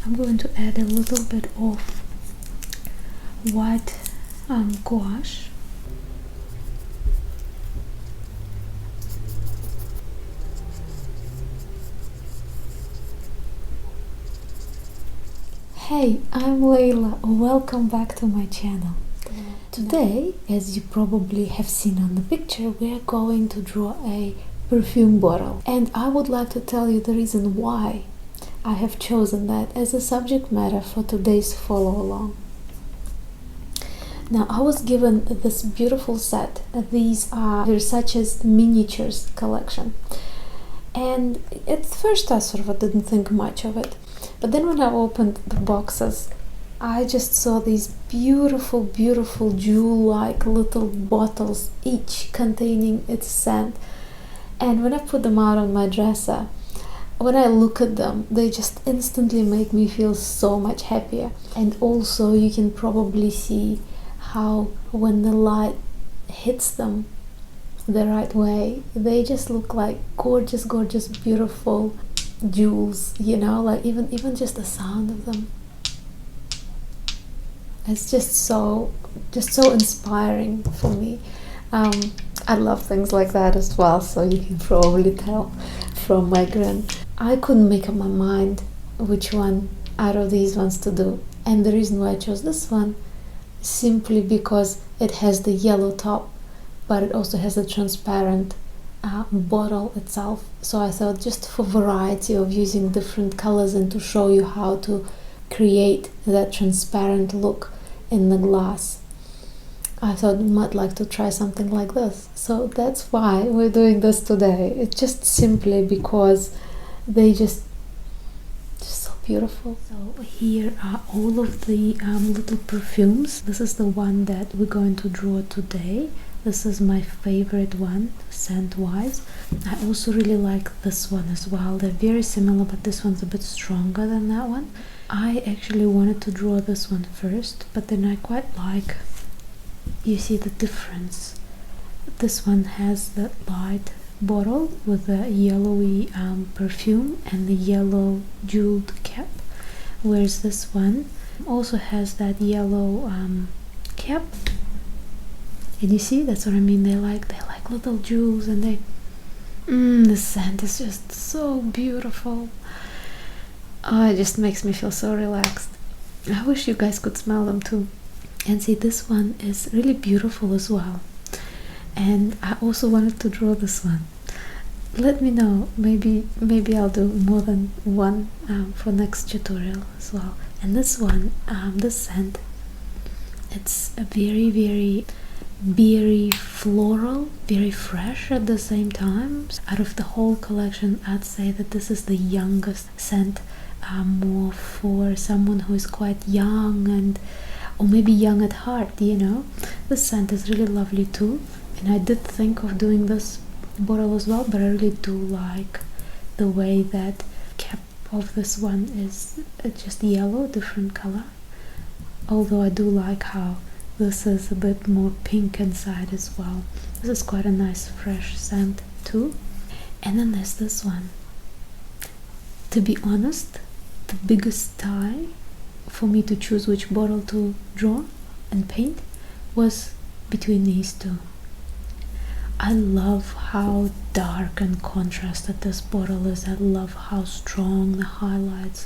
I'm going to add a little bit of white gouache. Hey, I'm Leila. Welcome back to my channel. Today, as you probably have seen on the picture, we are going to draw a perfume bottle. And I would like to tell you the reason why I have chosen that as a subject matter for today's follow along. Now, I was given this beautiful set. These are Versace's miniatures collection. And at first I sort of didn't think much of it. But then when I opened the boxes, I just saw these beautiful, beautiful jewel-like little bottles, each containing its scent. And when I put them out on my dresser, when I look at them, they just instantly make me feel so much happier. And also you can probably see how when the light hits them the right way, they just look like gorgeous, gorgeous, beautiful jewels, you know, like even just the sound of them, it's just so inspiring for me. I love things like that as well, so you can probably tell from my grin. I couldn't make up my mind which one out of these ones to do, and the reason why I chose this one simply because it has the yellow top, but it also has a transparent bottle itself. So I thought, just for variety of using different colors and to show you how to create that transparent look in the glass, I thought you might like to try something like this. So that's why we're doing this today. It's just simply because they just so beautiful. So here are all of the little perfumes. This is the one that we're going to draw today. This is my favorite one, scent-wise. I also really like this one as well. They're very similar, but this one's a bit stronger than that one. I actually wanted to draw this one first, but then I quite like, you see the difference. This one has the light bottle with the yellowy perfume and the yellow jeweled cap, whereas this one also has that yellow cap. And you see, that's what I mean. They like little jewels, and the scent is just so beautiful. Oh, it just makes me feel so relaxed. I wish you guys could smell them too. And see, this one is really beautiful as well. And I also wanted to draw this one. Let me know. Maybe I'll do more than one for next tutorial as well. And this one, this scent, it's a very, very berry floral, very fresh at the same time. Out of the whole collection, I'd say that this is the youngest scent, more for someone who is quite young, and or maybe young at heart, you know. This scent is really lovely too, and I did think of doing this bottle as well, but I really do like the way that cap of this one is just yellow, different color, although I do like how this is a bit more pink inside as well. This is quite a nice fresh scent too. And then there's this one. To be honest, the biggest tie for me to choose which bottle to draw and paint was between these two. I love how dark and contrasted this bottle is. I love how strong the highlights.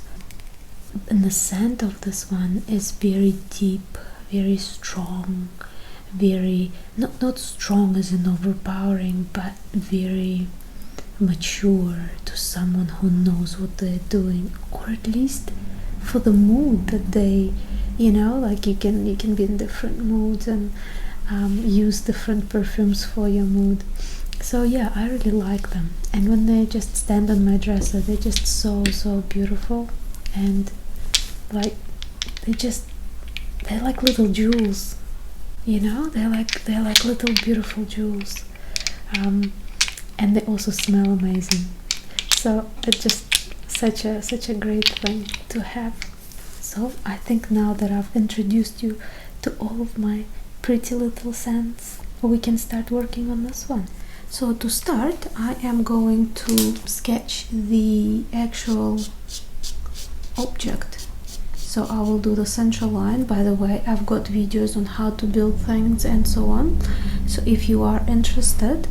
And the scent of this one is very deep, very strong, very not strong as in overpowering, but very mature to someone who knows what they're doing, or at least for the mood that they, you know, like you can be in different moods and use different perfumes for your mood. So yeah, I really like them, and when they just stand on my dresser, they're just so beautiful, and like they're like little jewels, you know. They're like little beautiful jewels, and they also smell amazing. So it's just such a great thing to have. So I think now that I've introduced you to all of my pretty little scents, we can start working on this one. So to start, I am going to sketch the actual object So I will do the central line. By the way, I've got videos on how to build things and so on, so if you are interested,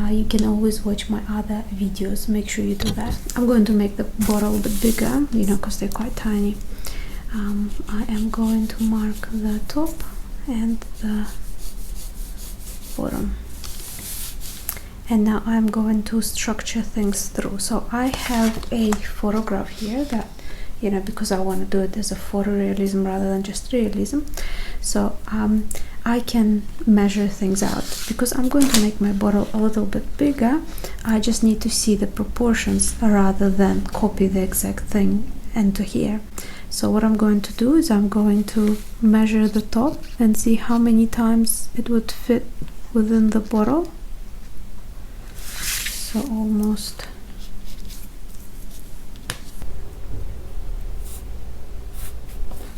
you can always watch my other videos. Make sure you do that. I'm going to make the bottle a bit bigger, you know, because they're quite tiny. I am going to mark the top and the bottom, and now I'm going to structure things through. So I have a photograph here that, you know, because I want to do it as a photorealism rather than just realism. So I can measure things out. Because I'm going to make my bottle a little bit bigger, I just need to see the proportions rather than copy the exact thing into here. So what I'm going to do is I'm going to measure the top and see how many times it would fit within the bottle. So almost.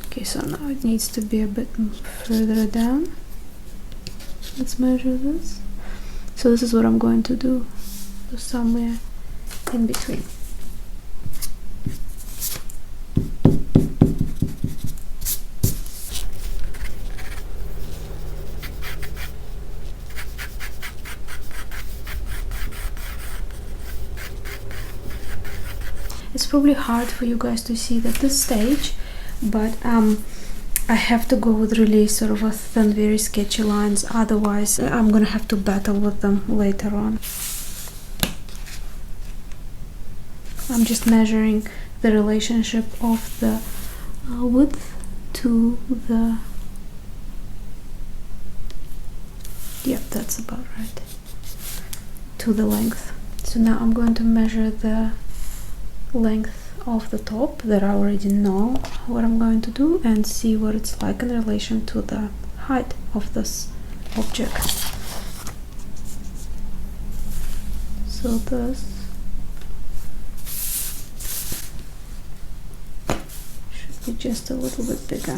Okay, so now it needs to be a bit further down. Let's measure this. So this is what I'm going to do. So somewhere in between. It's probably hard for you guys to see at this stage, but I have to go with really sort of a thin, very sketchy lines, otherwise I'm gonna have to battle with them later on. I'm just measuring the relationship of the width to the, yep, that's about right, to the length. So now I'm going to measure the length of the top that I already know what I'm going to do, and see what it's like in relation to the height of this object. So this should be just a little bit bigger.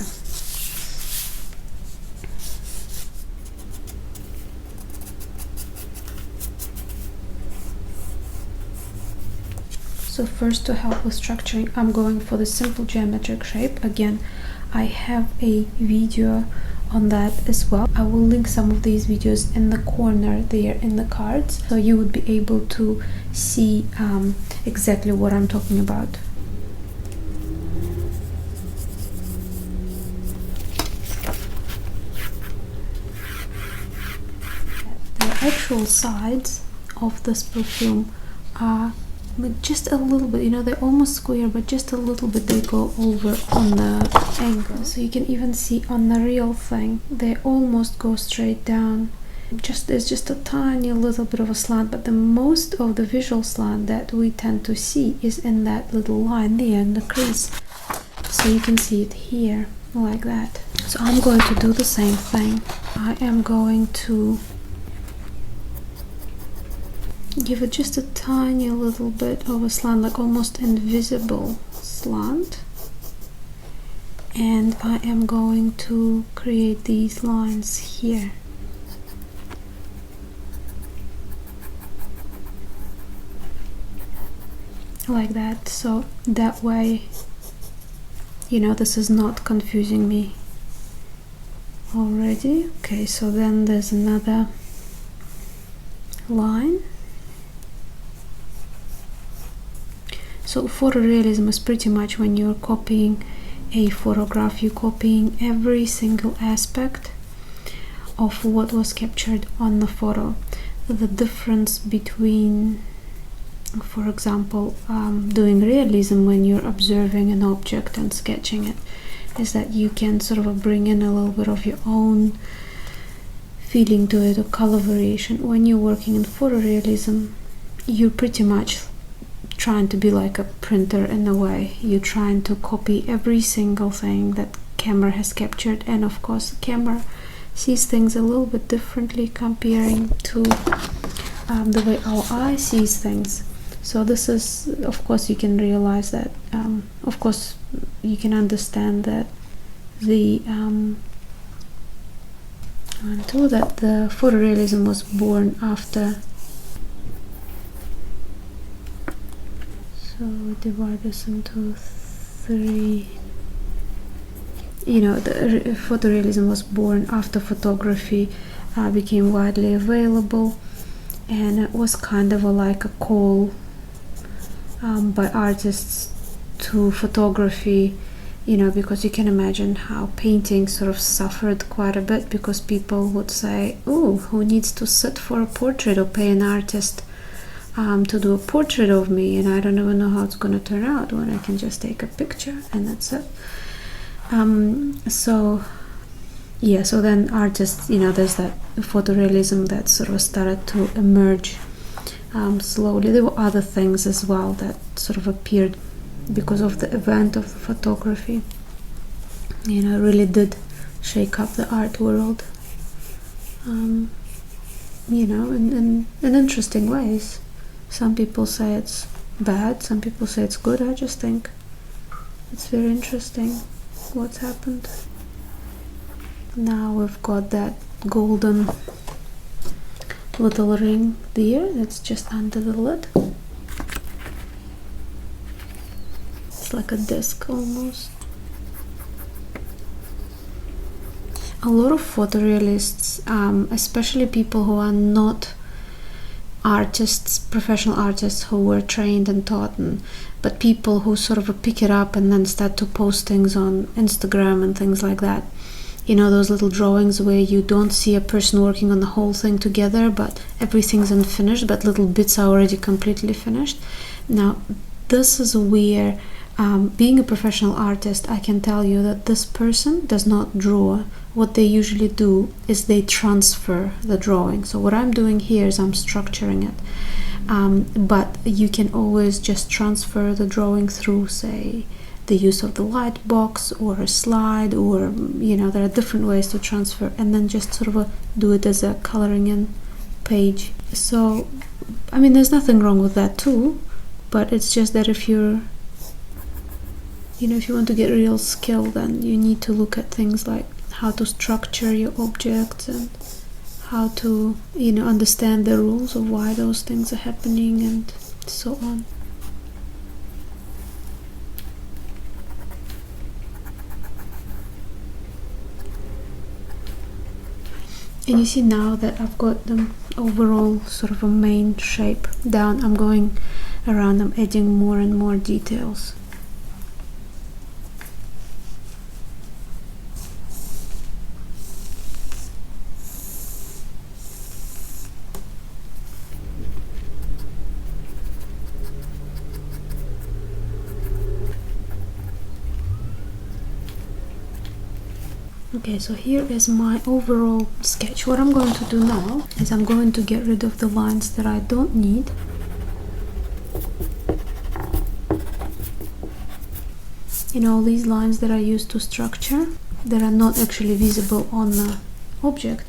So first, to help with structuring, I'm going for the simple geometric shape. Again, I have a video on that as well. I will link some of these videos in the corner there in the cards, so you would be able to see exactly what I'm talking about. The actual sides of this perfume are just a little bit, you know, they're almost square, but just a little bit they go over on the angle. So you can even see on the real thing, they almost go straight down. There's just a tiny little bit of a slant, but the most of the visual slant that we tend to see is in that little line there in the crease. So you can see it here, like that. So I'm going to do the same thing. I am going to give it just a tiny little bit of a slant, like almost invisible slant, and I am going to create these lines here. Like that, so that way, you know, this is not confusing me already. Okay, so then there's another line. So photorealism is pretty much when you're copying a photograph, you're copying every single aspect of what was captured on the photo. The difference between, for example, doing realism when you're observing an object and sketching it, is that you can sort of bring in a little bit of your own feeling to it, or color variation. When you're working in photorealism, you're pretty much trying to be like a printer in a way. You're trying to copy every single thing that camera has captured, and of course camera sees things a little bit differently comparing to the way our eye sees things. So this is, of course, you can realize that, of course you can understand that the photorealism was born after. So we divide this into 3 the photorealism was born after photography became widely available, and it was kind of like a call by artists to photography, because you can imagine how painting sort of suffered quite a bit, because people would say, oh, who needs to sit for a portrait or pay an artist to do a portrait of me, and I don't even know how it's going to turn out when I can just take a picture and that's it. So then artists, there's that photorealism that sort of started to emerge slowly. There were other things as well that sort of appeared because of the event of photography. Really did shake up the art world, in interesting ways. Some people say it's bad, some people say it's good. I just think it's very interesting what's happened. Now we've got that golden little ring there that's just under the lid. It's like a disc almost. A lot of photorealists, especially people who are not artists, professional artists who were trained and taught, but people who sort of pick it up and then start to post things on Instagram and things like that. Those little drawings where you don't see a person working on the whole thing together, but everything's unfinished, but little bits are already completely finished. Now, this is where, being a professional artist, I can tell you that this person does not draw. What they usually do is they transfer the drawing. So what I'm doing here is I'm structuring it. But you can always just transfer the drawing through, say, the use of the light box or a slide, or there are different ways to transfer, and then just sort of do it as a coloring in page. So there's nothing wrong with that too, but it's just that if you're if you want to get real skill, then you need to look at things like how to structure your objects and how to understand the rules of why those things are happening and so on. And you see now that I've got them overall sort of a main shape down, I'm going around, I'm adding more and more details. Okay, so here is my overall sketch. What I'm going to do now is I'm going to get rid of the lines that I don't need. All these lines that I use to structure that are not actually visible on the object.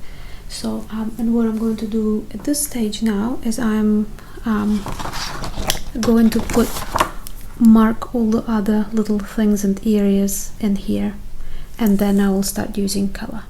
So, and what I'm going to do at this stage now is I'm going to mark all the other little things and areas in here. And then I will start using color.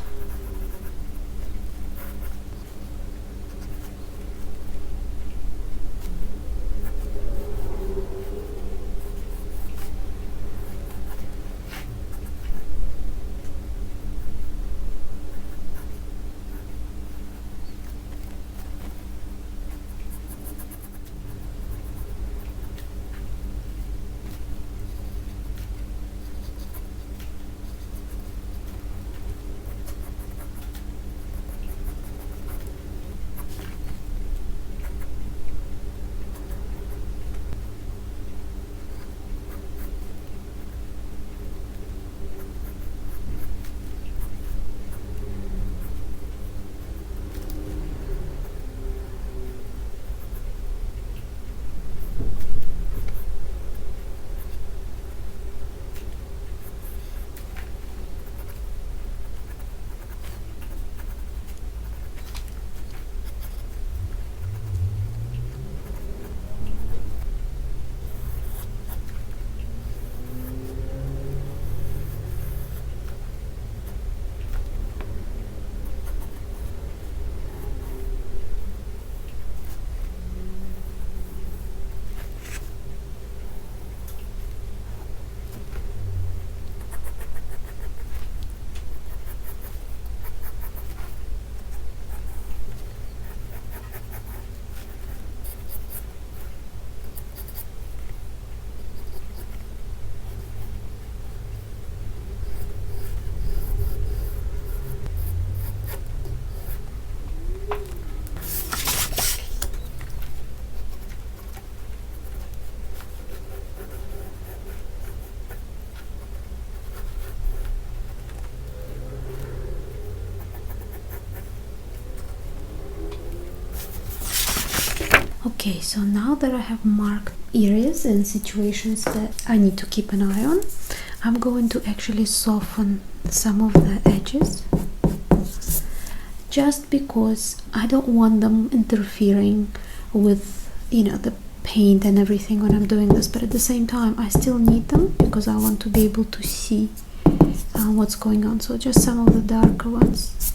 Okay, so now that I have marked areas and situations that I need to keep an eye on, I'm going to actually soften some of the edges, just because I don't want them interfering with, you know, the paint and everything when I'm doing this, but at the same time I still need them because I want to be able to see what's going on. So just some of the darker ones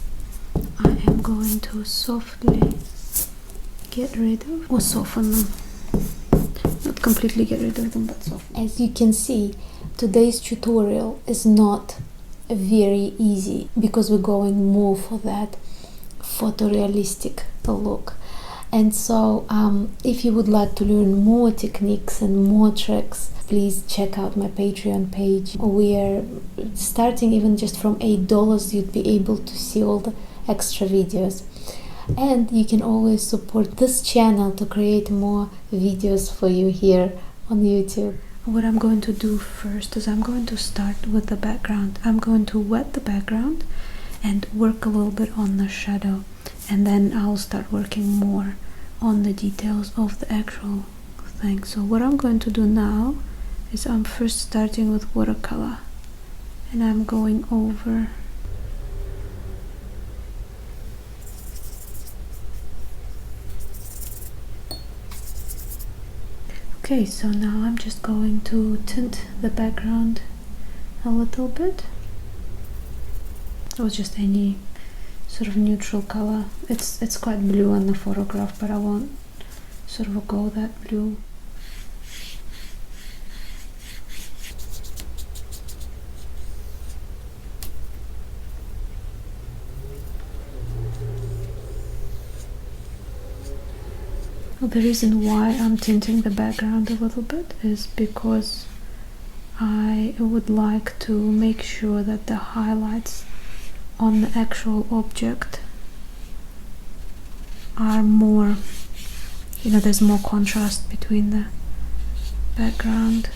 I am going to softly get rid of, or soften them. Not completely get rid of them, but soften. As you can see, today's tutorial is not very easy because we're going more for that photorealistic look. And so if you would like to learn more techniques and more tricks, please check out my Patreon page. We are starting even just from $8. You'd be able to see all the extra videos. And you can always support this channel to create more videos for you here on YouTube. What I'm going to do first is I'm going to start with the background. I'm going to wet the background and work a little bit on the shadow, and then I'll start working more on the details of the actual thing. So what I'm going to do now is I'm first starting with watercolor, and I'm going over Okay, so now I'm just going to tint the background a little bit, or just any sort of neutral color. It's quite blue on the photograph, but I won't sort of go that blue. The reason why I'm tinting the background a little bit is because I would like to make sure that the highlights on the actual object are more, you know, there's more contrast between the background.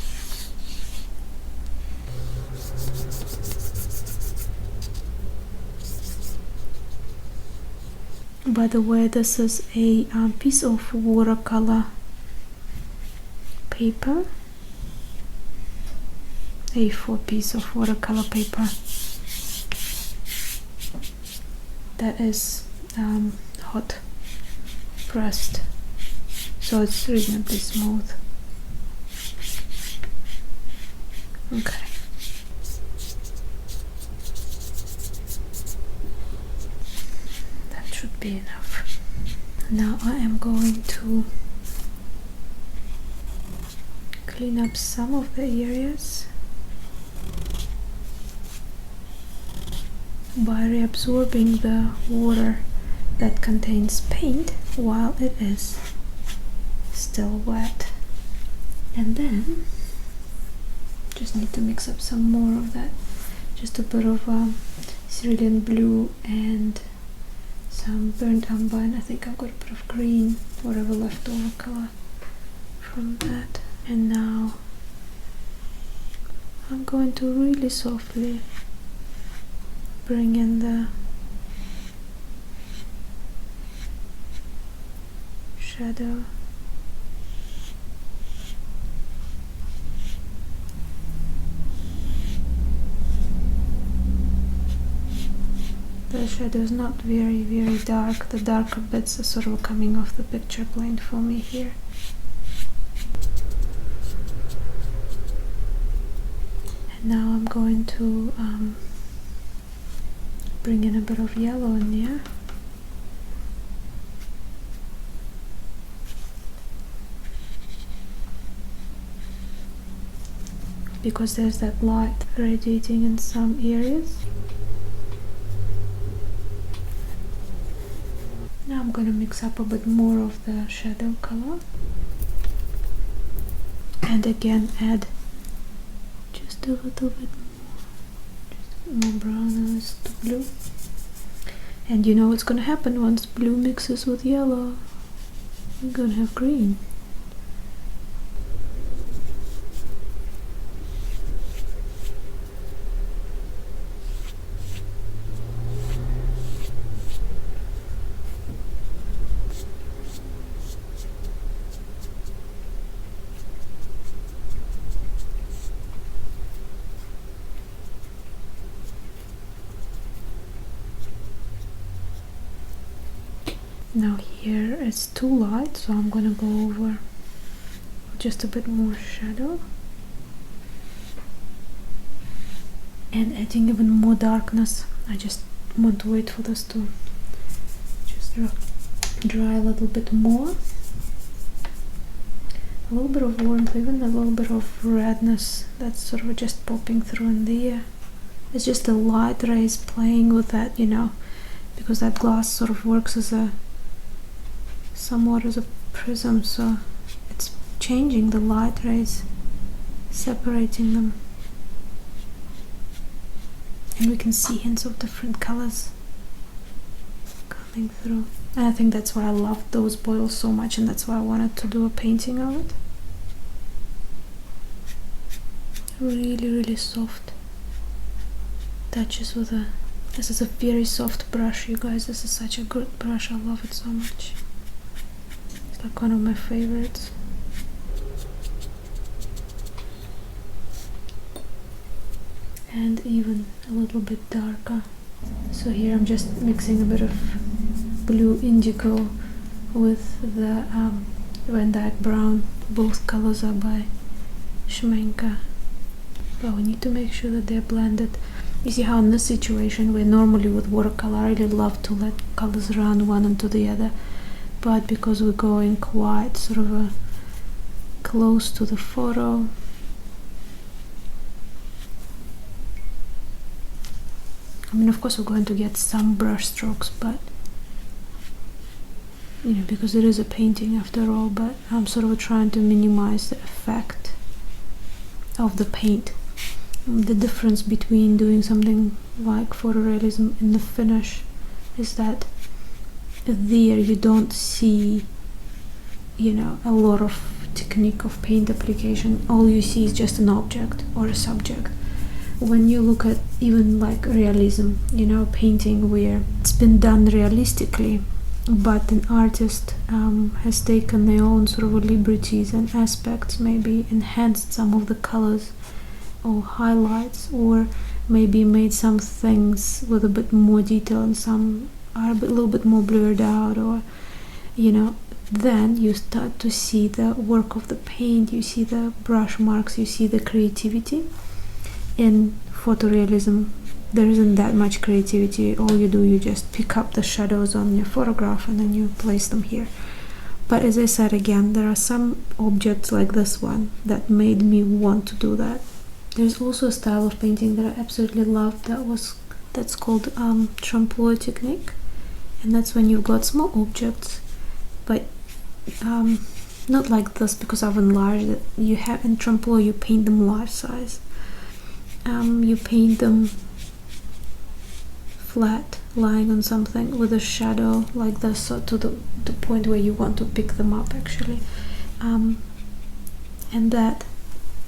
By the way, this is a piece of watercolor paper, A4 piece of watercolor paper that is hot pressed, so it's reasonably smooth. Okay. Should be enough. Now I am going to clean up some of the areas by reabsorbing the water that contains paint while it is still wet. And then just need to mix up some more of that, just a bit of cerulean blue and some burnt umber, and I think I've got a bit of green, whatever leftover color from that. And now I'm going to really softly bring in the shadow. The shadow is not very dark. The darker bits are sort of coming off the picture plane for me here. And now I'm going to bring in a bit of yellow in there. Because there's that light radiating in some areas. Now I'm going to mix up a bit more of the shadow color, and again add just a little bit more brown as the blue. And you know what's going to happen once blue mixes with yellow? We're going to have green. Now here it's too light, so I'm gonna go over just a bit more shadow and adding even more darkness. I just want to wait for this to just dry a little bit more. A little bit of warmth, even a little bit of redness that's sort of just popping through in the air. It's just the light rays playing with that, you know, because that glass sort of works as a somewhat as a prism, so it's changing the light rays, separating them, and we can see hints of different colors coming through. And I think that's why I loved those boils so much, and that's why I wanted to do a painting of it. Really soft touches with a, this is a very soft brush, you guys. This is such a good brush, I love it so much. It's like one of my favorites. And even a little bit darker. So here I'm just mixing a bit of blue indigo with the Van Dyke brown. Both colors are by Schmenka, but we need to make sure that they're blended. You see how in this situation, where normally with watercolor I really love to let colors run one into the other, but because we're going quite sort of close to the photo, I mean, of course we're going to get some brush strokes, but you know, because it is a painting after all, but I'm sort of trying to minimize the effect of the paint. The difference between doing something like photorealism in the finish is that there you don't see, you know, a lot of technique of paint application. All you see is just an object or a subject. When you look at even like realism, you know, painting where it's been done realistically, but an artist has taken their own sort of liberties and aspects, maybe enhanced some of the colors or highlights, or maybe made some things with a bit more detail and some are a little bit more blurred out, or you know, then you start to see the work of the paint, you see the brush marks, you see the creativity. In photorealism there isn't that much creativity. All you do, you just pick up the shadows on your photograph and then you place them here. But as I said again, there are some objects like this one that made me want to do that. There's also a style of painting that I absolutely love, that's called trompe-l'oeil technique, and that's when you've got small objects, but not like this because I've enlarged it. You have in trompe-l'oeil you paint them large size. You paint them flat, lying on something with a shadow like this, so to the point where you want to pick them up actually, and that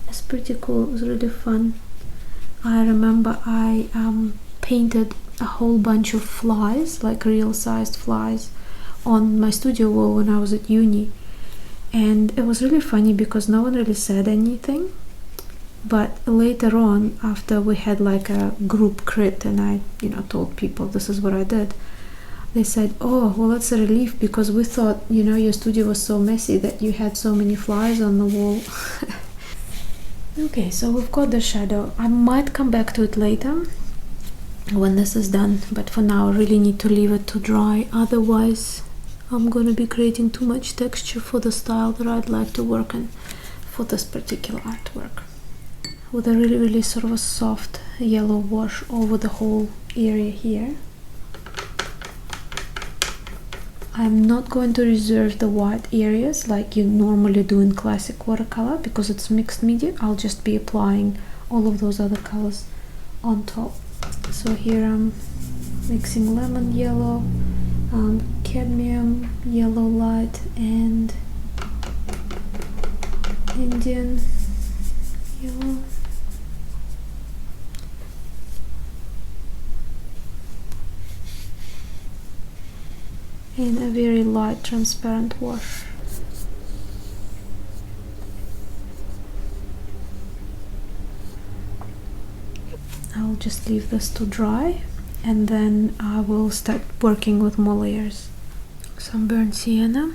is pretty cool. It was really fun. I remember I painted a whole bunch of flies, like real sized flies, on my studio wall when I was at uni, and it was really funny because no one really said anything. But later on, after we had like a group crit and I, you know, told people this is what I did, they said, oh, well, that's a relief because we thought, you know, your studio was so messy that you had so many flies on the wall. Okay, so we've got the shadow. I might come back to it later when this is done, but for now I really need to leave it to dry, otherwise I'm going to be creating too much texture for the style that I'd like to work in for this particular artwork. With a really sort of a soft yellow wash over the whole area here. I'm not going to reserve the white areas like you normally do in classic watercolor because it's mixed media. I'll just be applying all of those other colors on top. So here I'm mixing lemon yellow, cadmium yellow light, and Indian yellow. In a very light transparent wash. I'll just leave this to dry and then I will start working with more layers. some burnt sienna.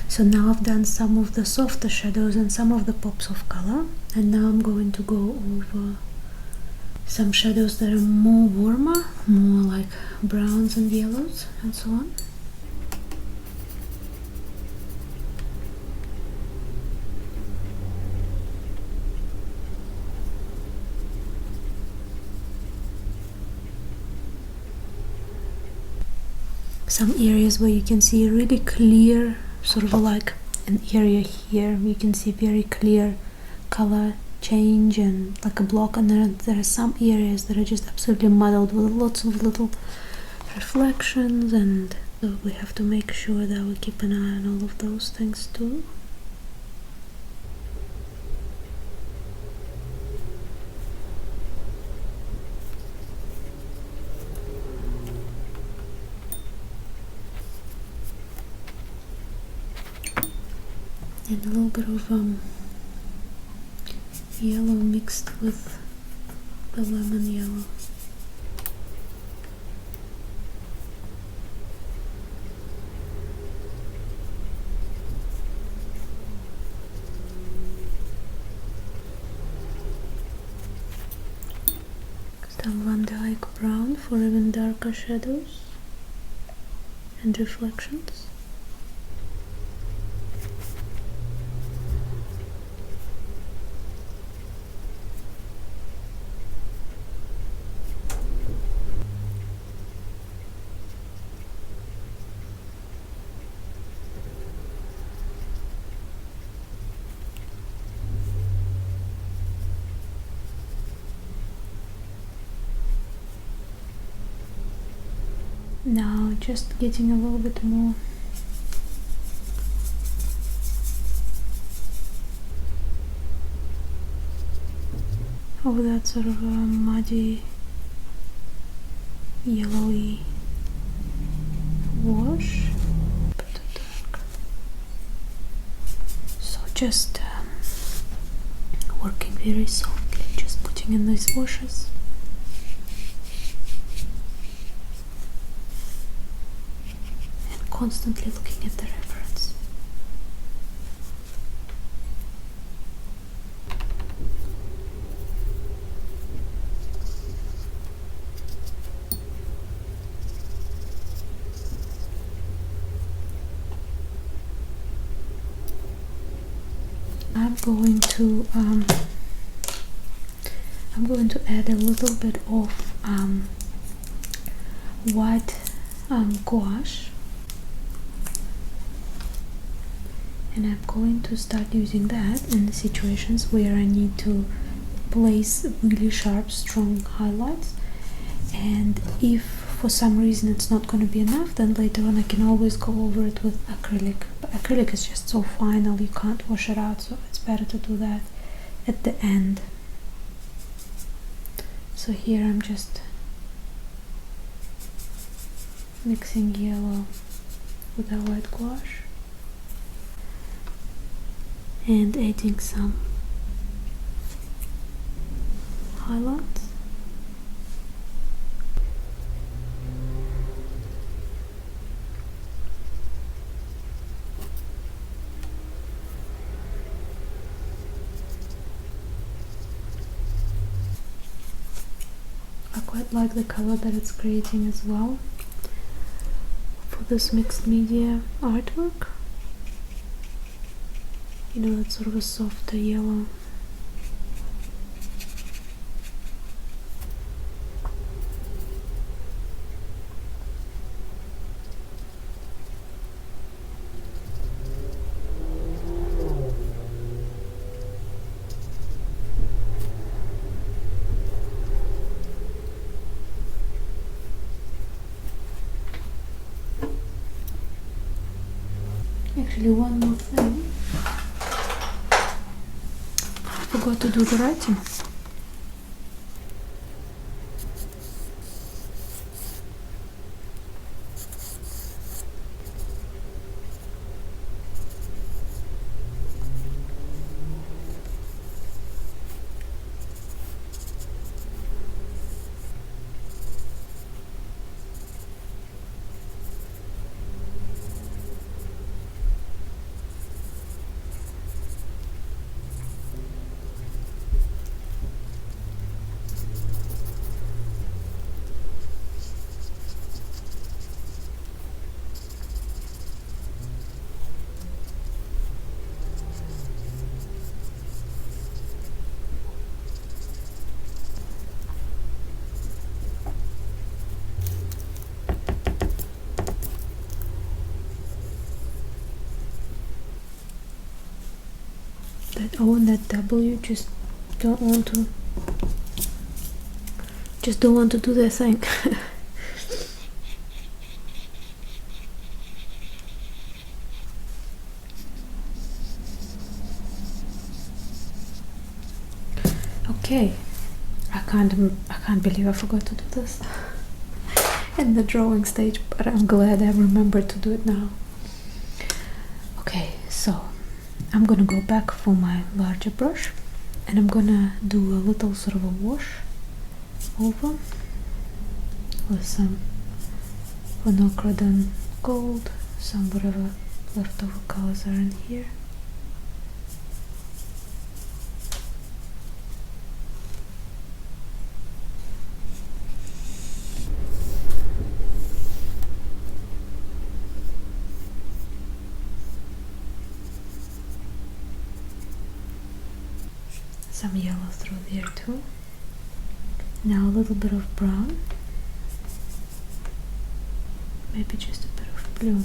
So now I've done some of the softer shadows and some of the pops of color, and now I'm going to go over some shadows that are more warmer, more like browns and yellows and so on. Some areas where you can see really clear, sort of like an area here, you can see very clear color change and like a block, and then there are some areas that are just absolutely muddled with lots of little reflections, and so we have to make sure that we keep an eye on all of those things too. And a little bit of yellow mixed with the lemon yellow. Some Van Dyke brown for even darker shadows and reflections. Now just getting a little bit more of that sort of muddy yellowy wash, so just working very softly, just putting in these washes. Constantly looking at the reference. I'm going to I'm going to add a little bit of white gouache, and I'm going to start using that in the situations where I need to place really sharp, strong highlights. And if for some reason it's not going to be enough, then later on I can always go over it with acrylic. But acrylic is just so final, you can't wash it out, so it's better to do that at the end. So here I'm just mixing yellow with a white gouache and adding some highlights. I quite like the color that it's creating as well for this mixed media artwork. You know, that's sort of a softer yellow. Actually, one more thing. I forgot to do the writing. That O and that W just don't want to do their thing. Okay, I can't believe I forgot to do this in the drawing stage, but I'm glad I remembered to do it now. Okay, so I'm gonna go back for my larger brush and I'm gonna do a little sort of a wash over with some vinocradon gold, some whatever leftover colors are in here. Some yellow through there too. Now a little bit of brown, maybe just a bit of blue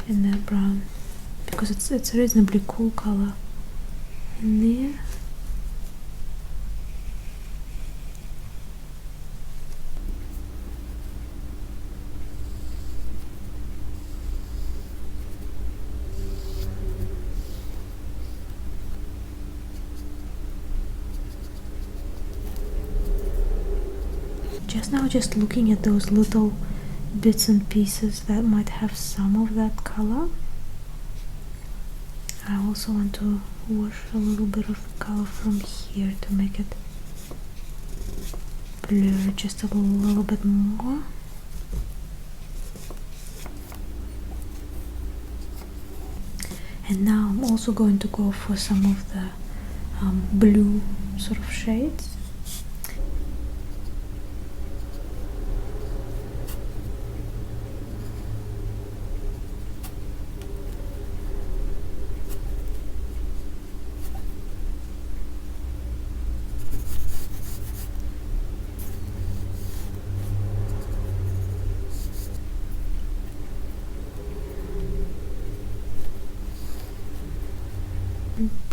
in that brown, because it's a reasonably cool color in there. Just now, just looking at those little bits and pieces that might have some of that color, I also want to wash a little bit of color from here to make it blur just a little bit more. And now I'm also going to go for some of the blue sort of shades.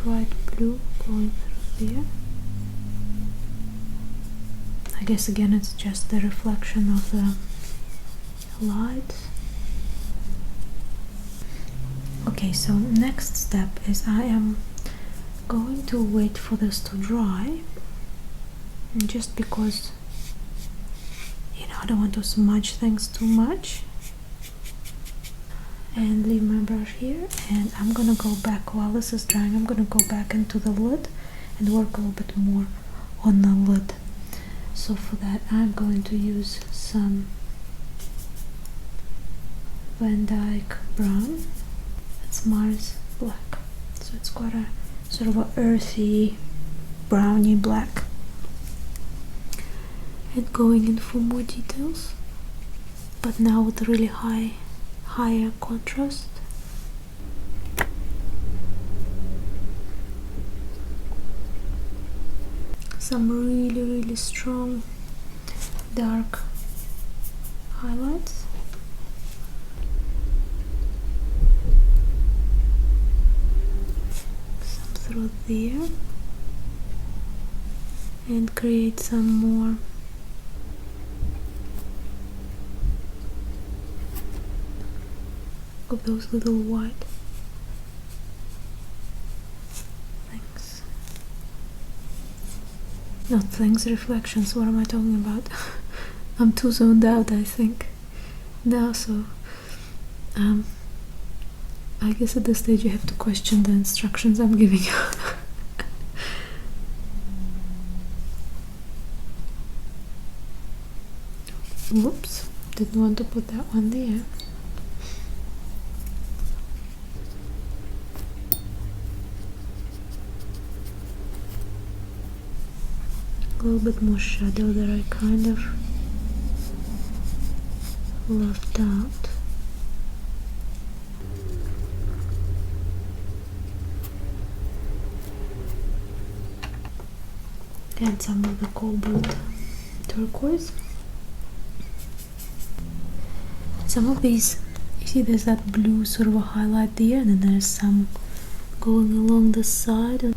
bright blue going through there. I guess again it's just the reflection of the light. Okay, so next step is I am going to wait for this to dry, and just because, you know, I don't want to smudge things too much, and leave my brush here, and I'm gonna go back while this is drying. I'm gonna go back into the lid and work a little bit more on the lid. So for that I'm going to use some Van Dyke brown. It's Mars black, so it's quite a sort of a earthy browny black, and going in for more details, but now with really higher contrast. Some really strong dark highlights. Some through there, and create some more of those little white things. Not things, reflections. What am I talking about? I'm too zoned out, I think, now, so I guess at this stage you have to question the instructions I'm giving you. Whoops, didn't want to put that one there. A little bit more shadow that I kind of left out. And some of the cobalt turquoise. Some of these, you see there's that blue sort of a highlight there, and then there's some going along the side.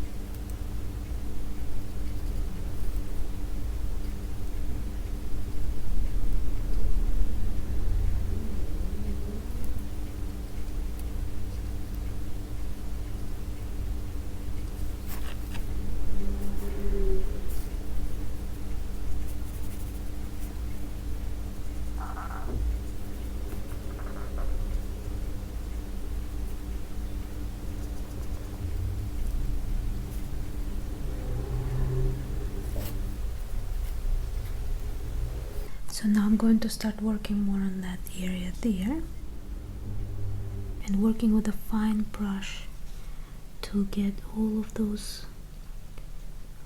So now I'm going to start working more on that area there, and working with a fine brush to get all of those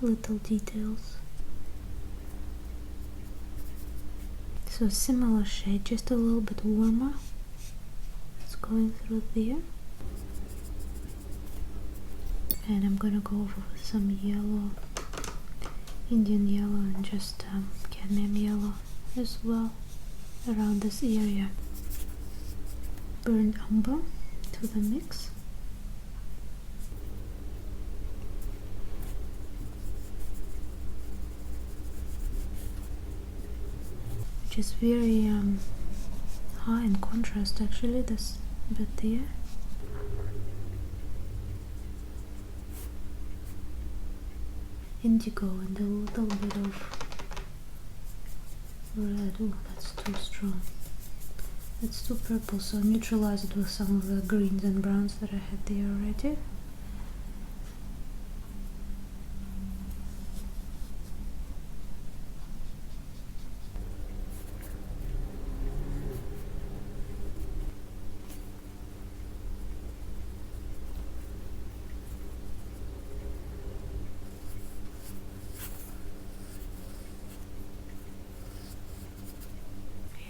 little details. So similar shade, just a little bit warmer. It's going through there, and I'm gonna go over with some yellow, Indian yellow, and just cadmium yellow as well around this area. Burnt umber to the mix. Which is very high in contrast actually, this bit there. Indigo and a little bit of red. Oh, that's too strong. It's too purple, so neutralize it with some of the greens and browns that I had there already.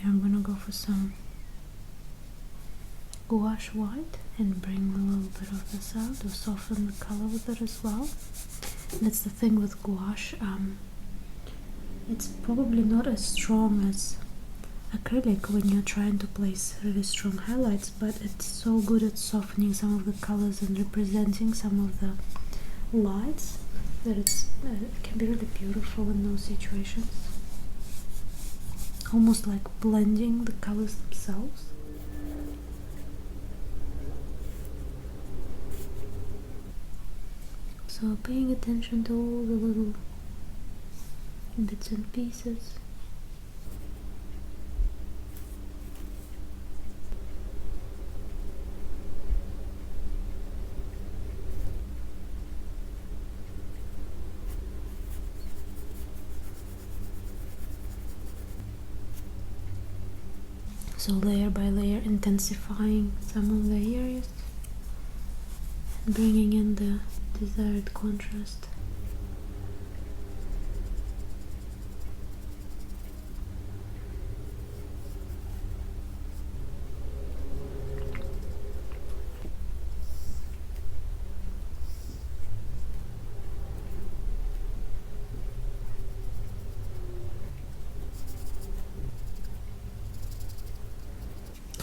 I'm gonna go for some gouache white and bring a little bit of this out to soften the color with it as well. And that's the thing with gouache, it's probably not as strong as acrylic when you're trying to place really strong highlights, but it's so good at softening some of the colors and representing some of the lights that it can be really beautiful in those situations. Almost like blending the colors themselves. So paying attention to all the little bits and pieces. So layer by layer intensifying some of the areas and bringing in the desired contrast.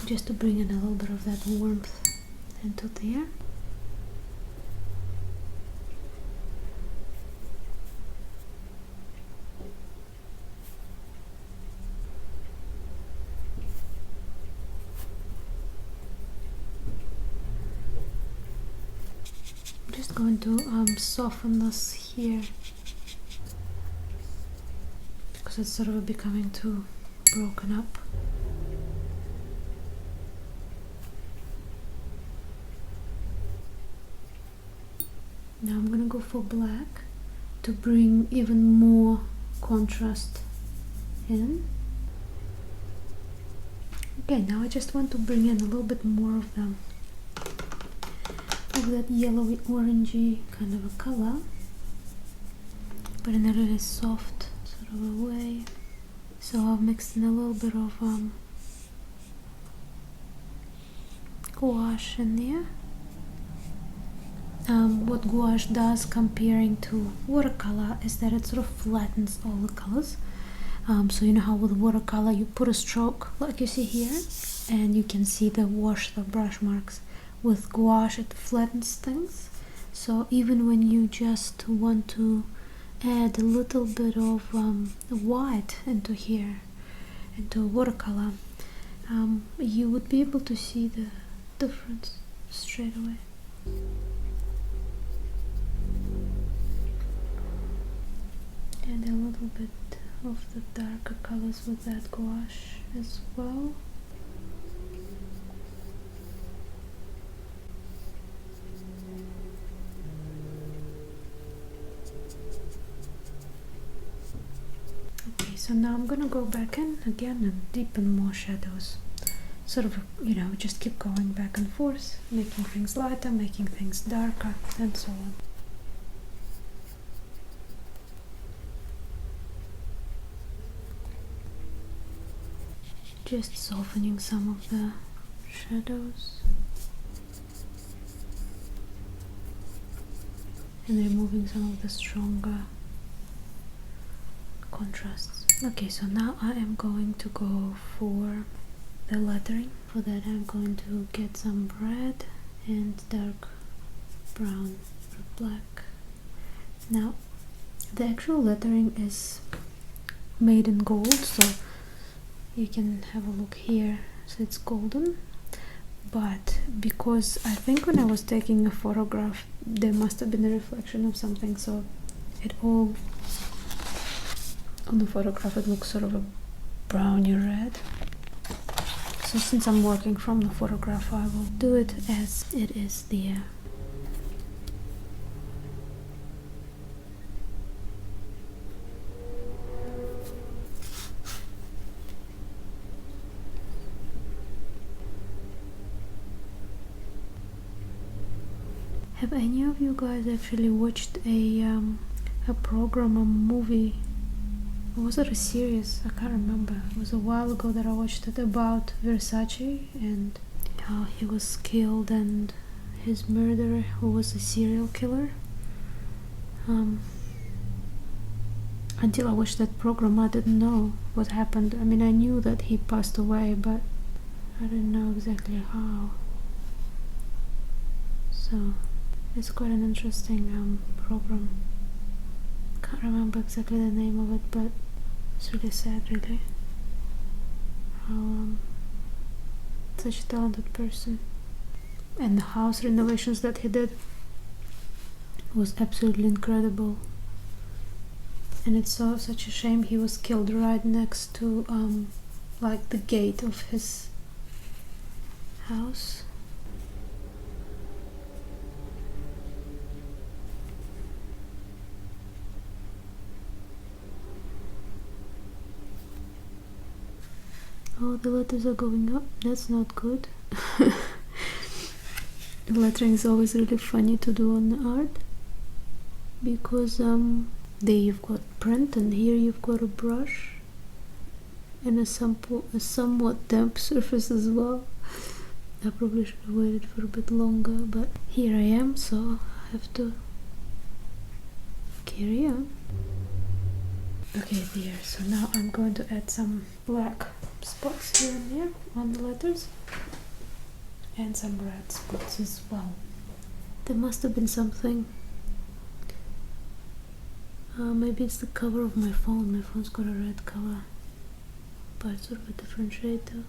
Just to bring in a little bit of that warmth into there. I'm just going to soften this here because it's sort of becoming too broken up. Now I'm gonna go for black to bring even more contrast in. Okay, now I just want to bring in a little bit more of them, of that yellowy orangey kind of a color, but in a really soft sort of a way. So I've mixed in a little bit of gouache in there. What gouache does comparing to watercolor is that it sort of flattens all the colors. So you know how with watercolor you put a stroke like you see here and you can see the brush marks. With gouache it flattens things. So even when you just want to add a little bit of white into here, into watercolor, you would be able to see the difference straight away. Add a little bit of the darker colors with that gouache as well. Okay, so now I'm gonna go back in again and deepen more shadows. Sort of, you know, just keep going back and forth, making things lighter, making things darker, and so on. Just softening some of the shadows and removing some of the stronger contrasts. Okay, so now I am going to go for the lettering. For that I'm going to get some red and dark brown or black. Now the actual lettering is made in gold, so you can have a look here. So it's golden, but because I think when I was taking a photograph there must have been a reflection of something, so it all on the photograph it looks sort of a browny red. So since I'm working from the photograph I will do it as it is there. Have any of you guys actually watched a program, a movie, or was it a series? I can't remember. It was a while ago that I watched it, about Versace and how he was killed and his murderer, who was a serial killer. Until I watched that program I didn't know what happened. I mean, I knew that he passed away, but I didn't know exactly how. So It's quite an interesting program. Can't remember exactly the name of it, but it's really sad, really. How such a talented person. And the house renovations that he did was absolutely incredible. And it's such a shame he was killed right next to like the gate of his house. Oh, the letters are going up. That's not good. Lettering is always really funny to do on the art, because there you've got print and here you've got a brush and a somewhat damp surface as well. I probably should have waited for a bit longer, but here I am, so I have to carry on. Okay dear, so now I'm going to add some black spots here and there on the letters and some red spots as well. There must have been something, maybe it's the cover of my phone. My phone's got a red color, but it's sort of a different shade though.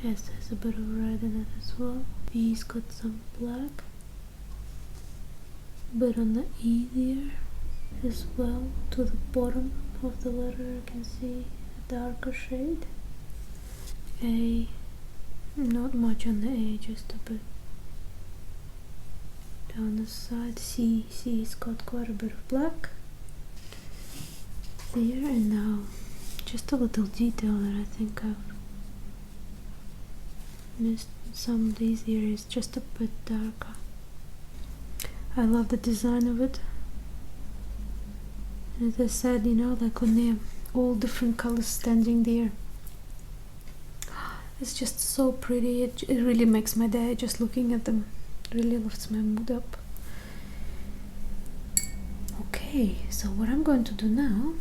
Yes, there's a bit of red in it as well. B's got some black, bit on the E there as well. To the bottom of the letter I can see a darker shade. A, not much on the A, just a bit down the side. C's got quite a bit of black there. And now just a little detail that I think I've missed some of these areas, just a bit darker. I love the design of it. And as I said, you know, like when they're all different colors standing there, it's just so pretty. It really makes my day just looking at them. Really lifts my mood up. Okay, so what I'm going to do now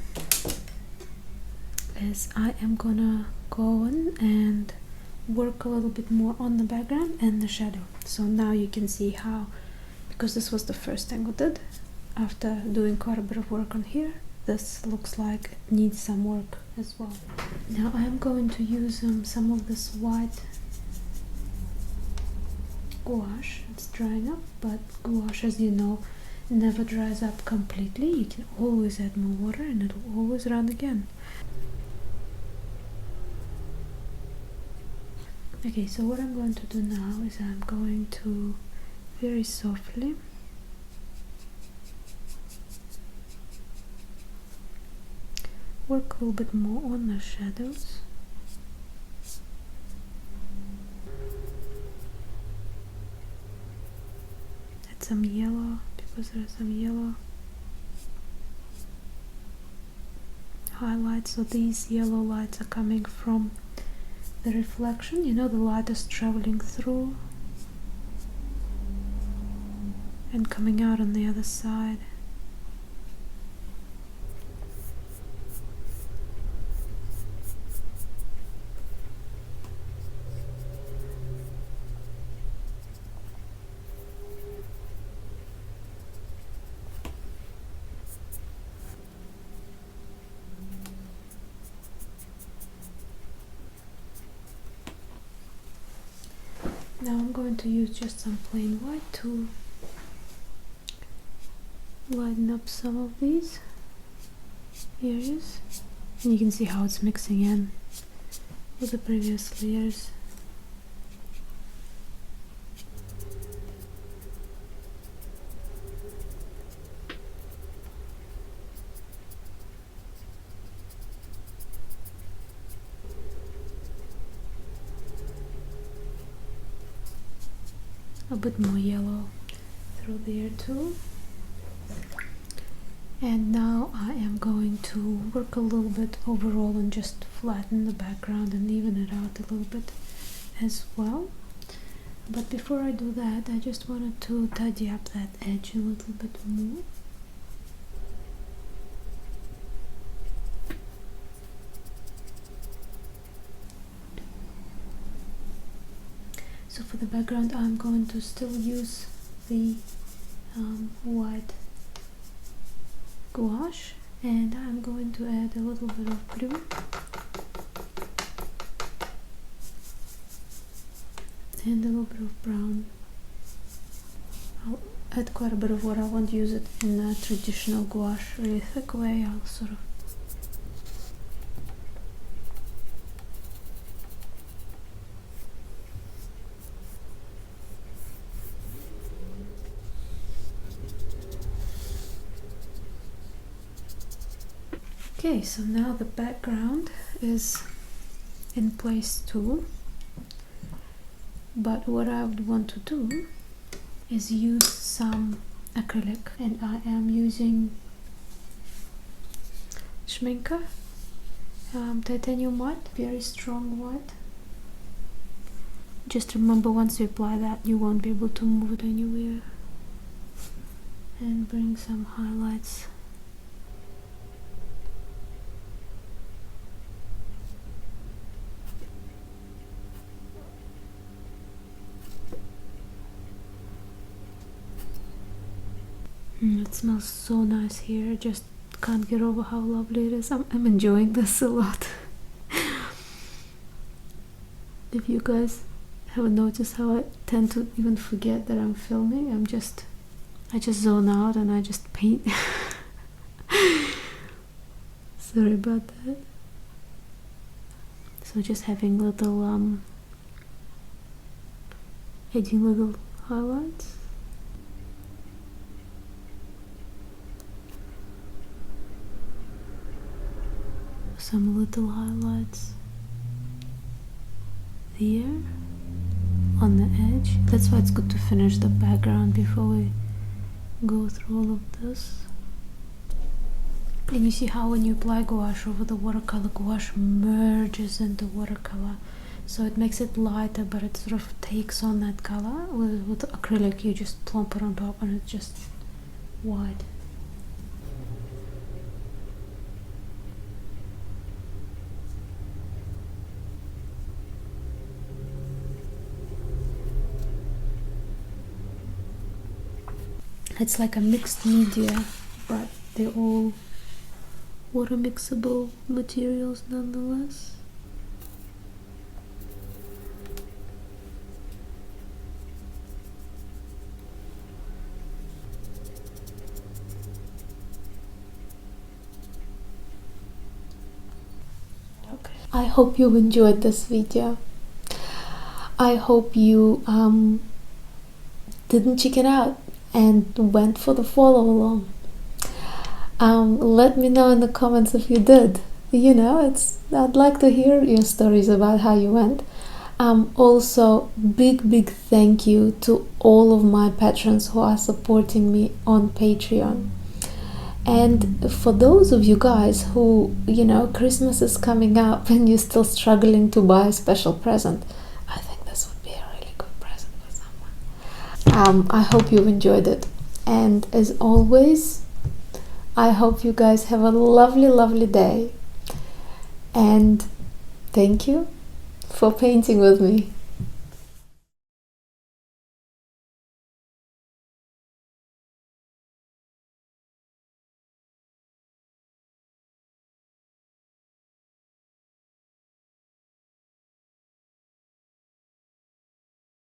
is I am gonna go in and work a little bit more on the background and the shadow. So now you can see how, because this was the first thing we did, after doing quite a bit of work on here, this looks like it needs some work as well. Now I am going to use some of this white gouache. It's drying up, but gouache, as you know, never dries up completely. You can always add more water and it will always run again. Okay, so what I'm going to do now is I'm going to very softly work a little bit more on the shadows. Add some yellow, because there's some yellow highlights. So these yellow lights are coming from the reflection. You know, the light is traveling through and coming out on the other side. Now I'm going to use just some plain white to lighten up some of these areas. And you can see how it's mixing in with the previous layers. A bit more yellow through there too. And now I am going to work a little bit overall and just flatten the background and even it out a little bit as well. But before I do that, I just wanted to tidy up that edge a little bit more. So for the background, I'm going to still use the white gouache, and I'm going to add a little bit of blue and a little bit of brown. I'll add quite a bit of water. I won't use it in a traditional gouache really thick way. I'll sort of Okay, so now the background is in place too, but what I would want to do is use some acrylic, and I am using Schminker titanium white, very strong white. Just remember, once you apply that, you won't be able to move it anywhere. And bring some highlights. It smells so nice here. Just can't get over how lovely it is. I'm enjoying this a lot. If you guys haven't noticed how I tend to even forget that I'm filming, I just zone out and I just paint. Sorry about that. So just having little adding little highlights. Some little highlights there on the edge. That's why it's good to finish the background before we go through all of this. And you see how when you apply gouache over the watercolor, gouache merges into watercolor, so it makes it lighter, but it sort of takes on that color. With acrylic, you just plump it on top and it's just white. It's like a mixed media, but they're all water mixable materials nonetheless. Okay. I hope you enjoyed this video. I hope you didn't chicken out and went for the follow along. Let me know in the comments if you did. You know, I'd like to hear your stories about how you went. Also, big thank you to all of my patrons who are supporting me on Patreon. And for those of you guys who, you know, Christmas is coming up and you're still struggling to buy a special present, I think this would be a really good present for someone. I hope you've enjoyed it. And as always, I hope you guys have a lovely day. And thank you for painting with me.